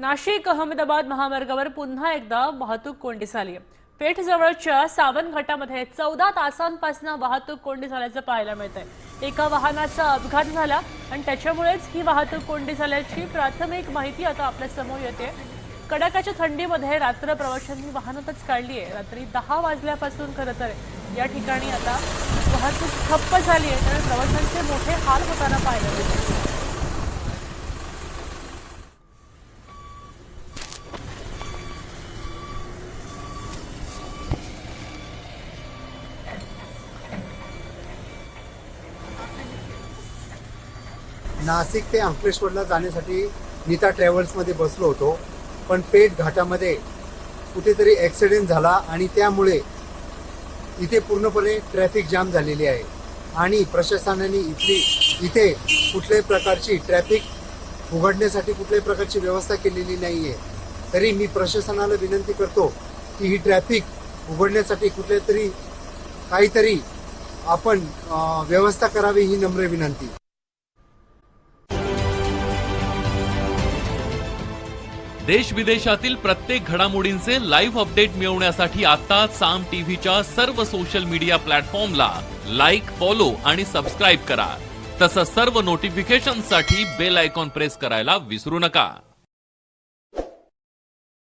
नाशिक अहमदाबाद महामार्गावर पुन्हा एकदा वाहतूक कोंडी झाली आहे। पेठ जवळच्या सावन घाटामध्ये 14 तासांपासून वाहतूक कोंडी झाल्याचं पाहायला मिळतंय। एका वाहनाचा अपघात झाला आणि त्याच्यामुळेच ही वाहतूक कोंडी झाल्याची प्राथमिक माहिती आता आपल्या समोर येते। कडाक्याच्या थंडीमध्ये रात्र प्रवाशांनी वाहनातच काढली आहे। रात्री 10 वाजल्यापासून खरं तर या ठिकाणी आता वाहतूक ठप्प झाली आहे, त्यामुळे प्रवाशांचे मोठे हाल होताना पाहायला मिळतात। नाशिक ते अंकलेश्वरला जाण्यासाठी नीता ट्रॅव्हल्समध्ये बसलो होतो, पण पेठ घाटामध्ये कुठेतरी ॲक्सिडेंट झाला आणि त्यामुळे इथे पूर्णपणे ट्रॅफिक जाम झालेली आहे आणि प्रशासनाने इथे कुठल्याही प्रकारची ट्रॅफिक उघडण्यासाठी कुठल्याही प्रकारची व्यवस्था केलेली नाही आहे। तरी मी प्रशासनाला विनंती करतो की ही ट्रॅफिक उघडण्यासाठी काहीतरी आपण व्यवस्था करावी, ही नम्र विनंती। देश विदेशातील प्रत्येक घडामोडींचे लाईव्ह अपडेट मिळवण्यासाठी आता साम टीव्हीच्या सर्व सोशल मीडिया प्लॅटफॉर्मला लाईक, फॉलो आणि सबस्क्राईब करा। तसंच सर्व नोटिफिकेशनसाठी बेल आयकॉन प्रेस करायला विसरू नका।